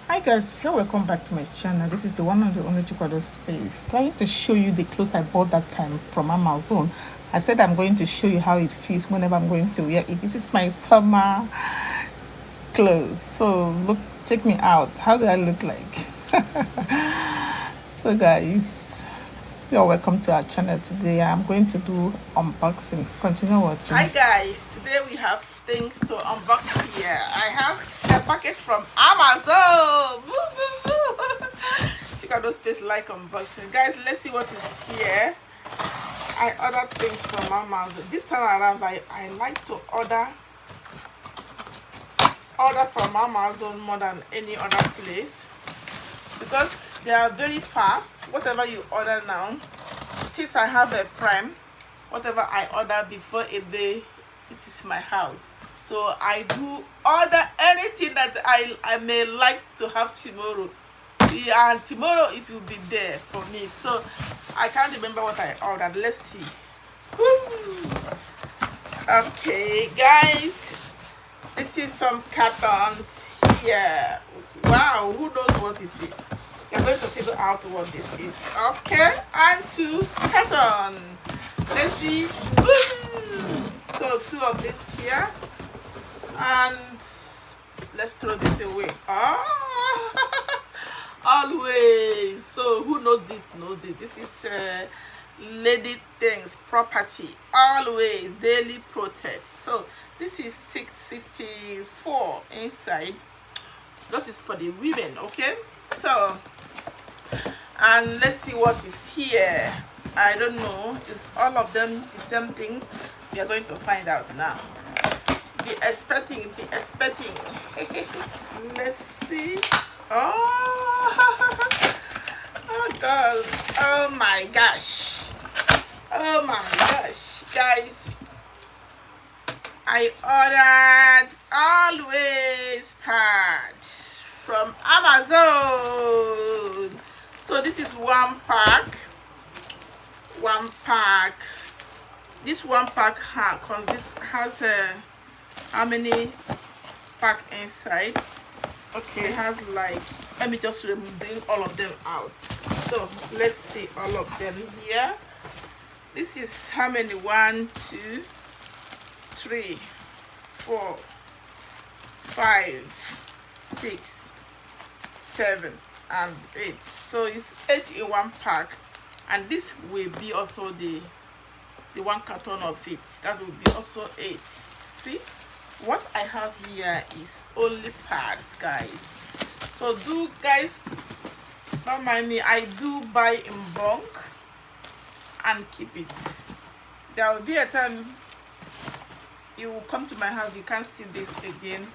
Hi guys, here welcome back to my channel. This is the one and the only Chikwado Space. Trying to show you the clothes I bought that time from Amazon. I said I'm going to show you how it feels whenever I'm going to wear it. This is my summer clothes. So look, check me out. How do I look like? So guys, you're welcome to our channel. Today I'm going to do unboxing. Continue watching. Hi guys, today we have things to unbox here. I have a package from Amazon. Check out those space like unboxing. Guys, let's see what is here. I ordered things from Amazon. This time around I like to order from Amazon more than any other place because they are very fast. Whatever you order now, since I have a Prime, whatever I order before a day, this is my house. So I do order anything that I may like to have tomorrow. Yeah, and tomorrow it will be there for me. So I can't remember what I ordered. Let's see. Woo. Okay, guys. This is some cartons here. Wow, who knows what is this? You're going to figure out what this is. Okay, and two cartons. Let's see. Woo! So two of this here, and let's throw this away. Oh, always. So who knows this? Knows this. This is lady things property. Always daily protect. So this is 664 inside. This is for the women. Okay, so and let's see what is here. I don't know. Is all of them the same thing? We are going to find out now. Be expecting. Let's see. Oh, oh God. Oh my gosh. Oh my gosh, guys. I ordered always pads from Amazon. So this is one pack. This one pack has how many pack inside? Okay, it has like, let me just bring all of them out. So let's see all of them here. This is how many? 1, 2, 3, 4, 5, 6, 7, and 8. So it's 8 in one pack, and this will be also the one carton of it. That will be also 8. See, what I have here is only pads, guys. So do guys don't mind me, I do buy in bulk and keep it. There will be a time you will come to my house, you can't see this again,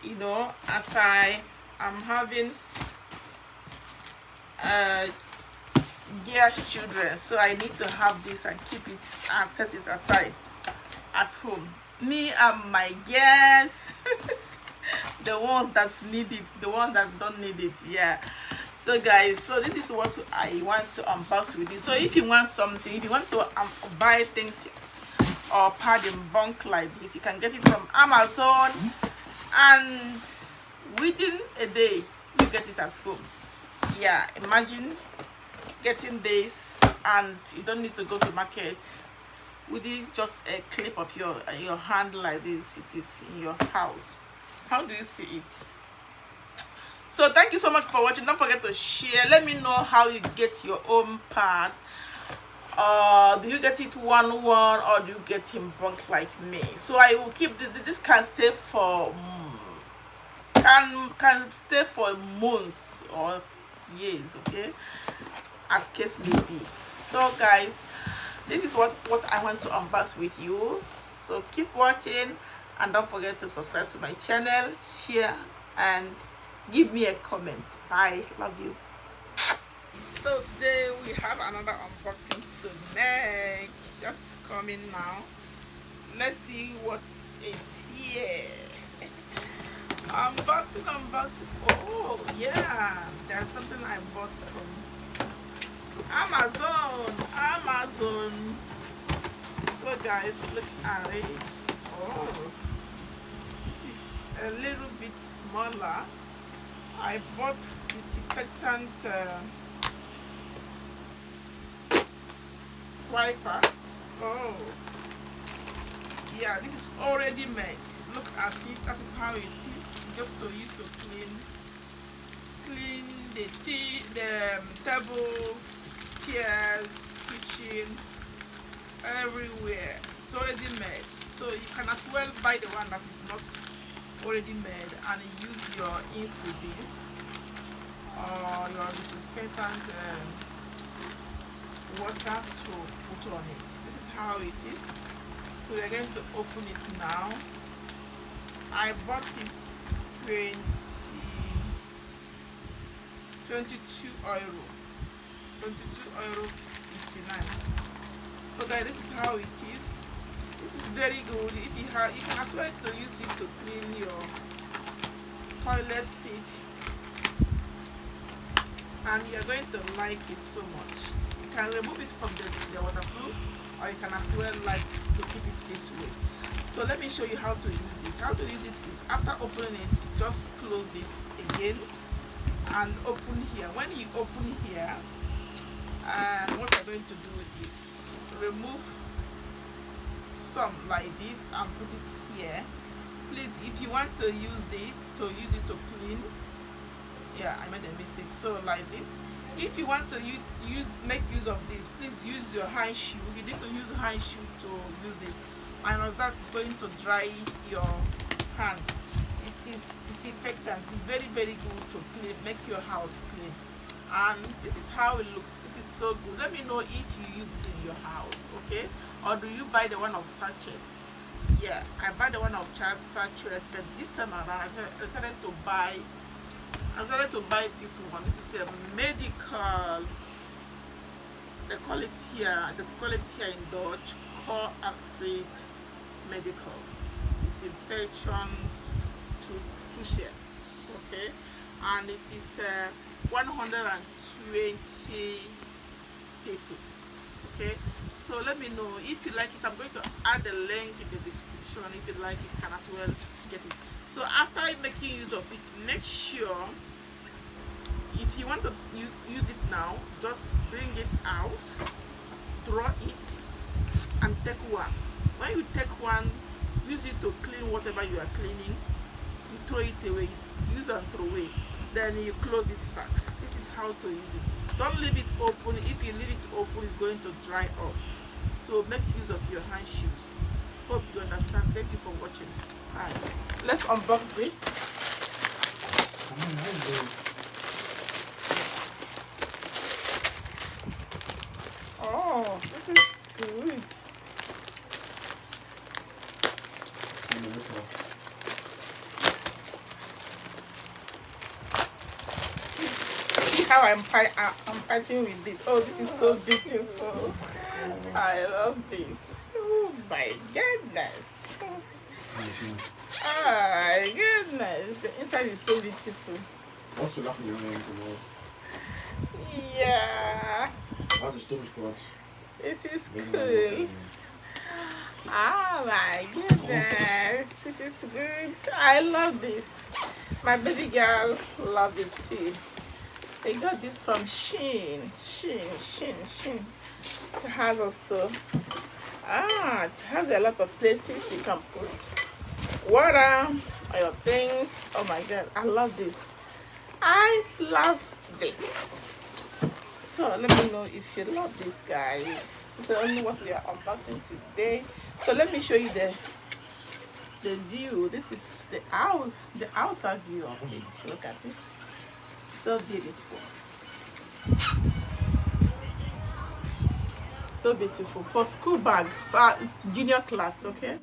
you know, as I am having girls children, so I need to have this and keep it and set it aside at home. Me and my girls the ones that need it, the ones that don't need it. Yeah, so guys, so this is what I want to unbox with you. So if you want something, if you want to buy things or pad in bulk like this, you can get it from Amazon, and within a day you get it at home. Yeah, imagine getting this and you don't need to go to market. With it, just a clip of your hand like this, it is in your house. How do you see it? So thank you so much for watching. Don't forget to share. Let me know how you get your own pads. Do you get it one or do you get in bulk like me? So I will keep this can stay for can stay for months or years, okay, as case may be. So guys, this is what I want to unbox with you. So keep watching and don't forget to subscribe to my channel, share, and give me a comment. Bye, love you. So today we have another unboxing to make, just coming now. Let's see what is here. Unboxing. Oh yeah, there's something I bought from Amazon. So guys, look at it. Oh, this is a little bit smaller. I bought disinfectant wiper. Oh yeah, this is already made. Look at it. That is how it is. Just to use to clean the tables, chairs, kitchen, everywhere. It's already made, so you can as well buy the one that is not already made and use your incident or your disinfectant water to put on it. This is how it is. So we're going to open it now. I bought it 22 euro, 59. So guys, this is how it is. This is very good. If you have, you can as well to use it to clean your toilet seat, and you're going to like it so much. You can remove it from the waterproof, or you can as well like to keep it this way. So let me show you how to use it. How to use it is after opening it, just close it again and open here. When you open here, and what you're going to do is remove some like this and put it here. Please, if you want to use this to use it to clean, yeah, I made a mistake. So like this, if you want to make use of this, please use your hand shoe. You need to use hand shoe to use this, and that is going to dry your hands. It is disinfectant. It's very, very good to clean, make your house clean. And this is how it looks. This is so good. Let me know if you use this in your house, okay? Or do you buy the one of sachets? Yeah, I buy the one of sachet, but this time around I decided to buy this one. This is a medical. They call it here in Dutch, core acid medical disinfections to share, okay? And it is 120 pieces, okay? So let me know if you like it. I'm going to add the link in the description. If you like it, you can as well get it. So after making use of it, make sure if you want to use it now, just bring it out, draw it, and take one. When you take one, use it to clean whatever you are cleaning. You throw it away, use and throw away. Then you close it back. This is how to use it. Don't leave it open. If you leave it open, it's going to dry off. So make use of your hand shoes. Hope you understand. Thank you for watching. Alright, let's unbox this. Oh, this is good. See how I'm fighting with this. Oh, this is so beautiful. I love this. Oh my goodness. Oh my goodness. The inside is so beautiful. What's the laughing your name for? Yeah. How's the stomach squats? This is cool. Oh my goodness. This is good. I love this. My baby girl loved it too. They got this from SHEIN. SHEIN. It has also it has a lot of places you can put water or your things. Oh my god, I love this. I love this. So let me know if you love this, guys. This is only what we are unboxing today. So let me show you the view. This is the outer view of it. Look at it. So beautiful. So beautiful. For school bag, it's junior class, okay?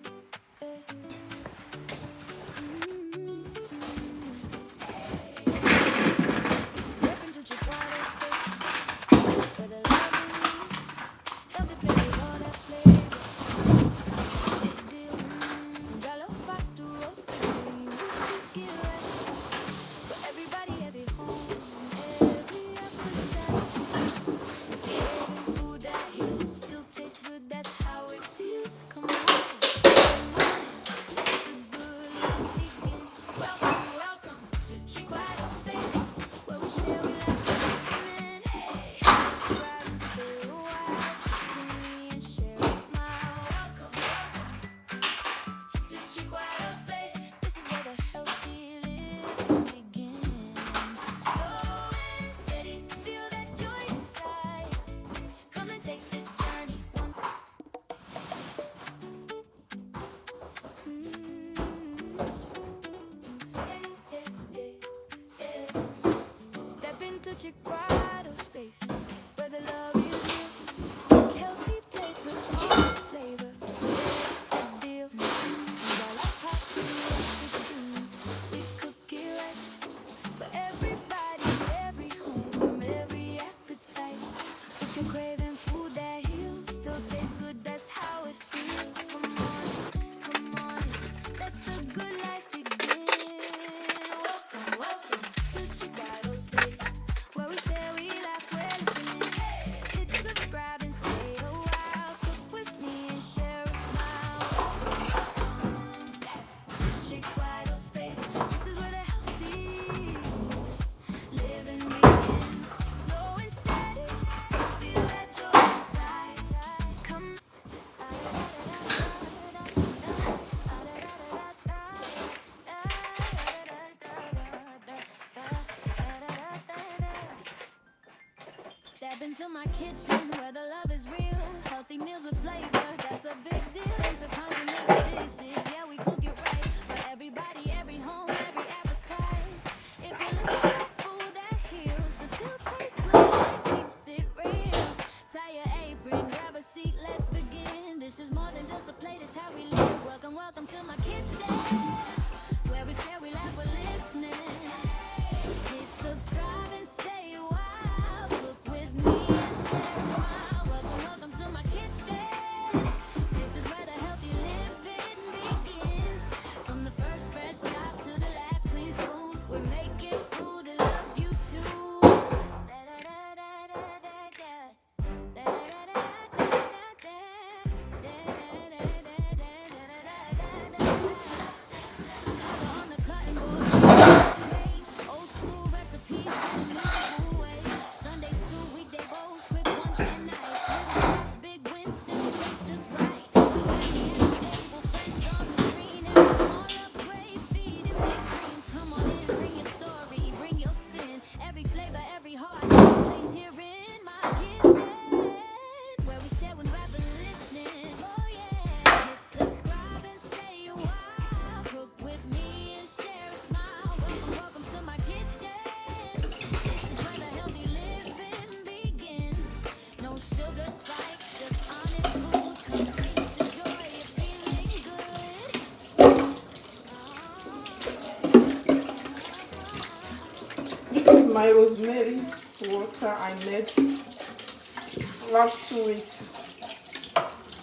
Teach bridal space where the love is real. Healthy plates with all the flavor. There's the deal. While our pots and roasted beans, we cook it right for everybody, every home, every appetite. If you're craving food that heals, still tastes good, that's how it feels. Come on, let the good life begin. Welcome to Chicago Space, where we share, we laugh, we're listening. Hit subscribe and stay a while. Cook with me and share a smile. Welcome to Chicago Space. This is where the healthy living begins. Slow and steady, feel that joy inside. Come. Step into my kitchen where the love is real. Healthy meals with flavor, that's a big deal. Sometimes we make the dishes, yeah, we cook it right. For everybody, every home, every appetite. If you're looking for food that heals, but still tastes good, that keeps it real. Tie your apron, grab a seat, let's begin. This is more than just a plate, it's how we live. Welcome to my kitchen, where we share, we laugh, we're listening. Hit subscribe and stay a while. Cook with me and share a smile. Welcome to my kitchen. This is where the healthy living begins. From the first fresh chop to the last clean spoon, we're making food that loves you too. On the cutting board, old school recipes in a new way. Sunday stew, weekday bowls, quick lunch and nights. Little snacks, big wins, still tastes just right. Family at the table, friends on the screen, and a small upgrade, feeding big dreams. Come on in, bring your story, bring your spin. Every flavor, every heart, place here in my kitchen, where we share when we're listening. Oh yeah, hit subscribe and stay a while. Cook with me and share a smile. Welcome to my kitchen. This is where the healthy living begins. No sugar spikes, just honest food. Come taste the joy of feeling good. This is my rosemary water I made last 2 weeks.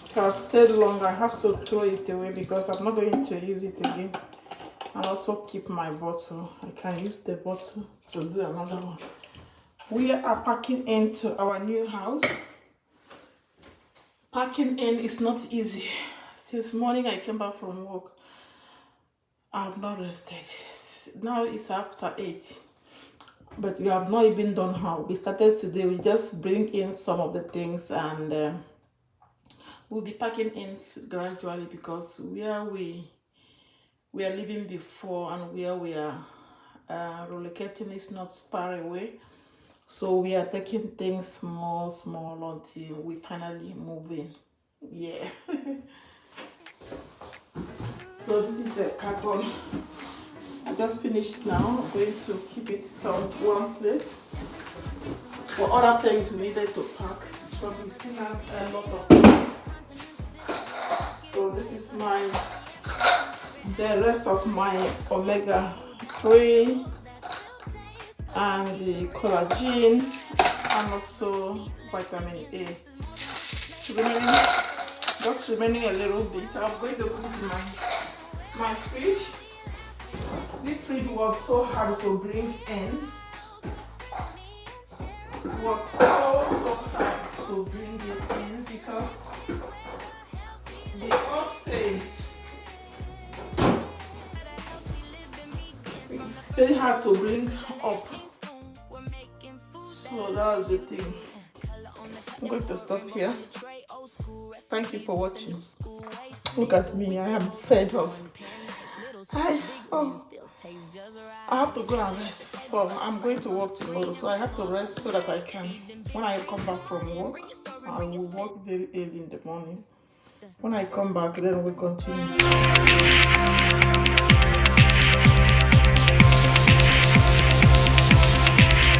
So I've stayed long. I have to throw it away because I'm not going to use it again. And also keep my bottle. I can use the bottle to do another one. We are packing into our new house. Packing in is not easy. Since morning I came back from work, I have not rested. Now it's after 8, but we have not even done how. We started today. We just bring in some of the things, and we'll be packing in gradually, because where we are living before and where we are relocating is not far away. So we are taking things small until we finally move in. Yeah. So this is the carton. I just finished now. I'm going to keep it one place. For other things we needed to pack, because we still have a lot of things. So this is the rest of my omega-3 and the collagen, and also vitamin A. Just remaining a little bit. I'm going to put it in my fridge. This fridge was so hard to bring in. It was so hard to bring it in because the upstairs, it's very hard to bring up. So that's the thing. I'm going to stop here. Thank you for watching. Look at me, I am fed up. I have to go and rest. I'm going to work tomorrow, so I have to rest so that I can, when I come back from work, I will work very early in the morning. When I come back, then we continue.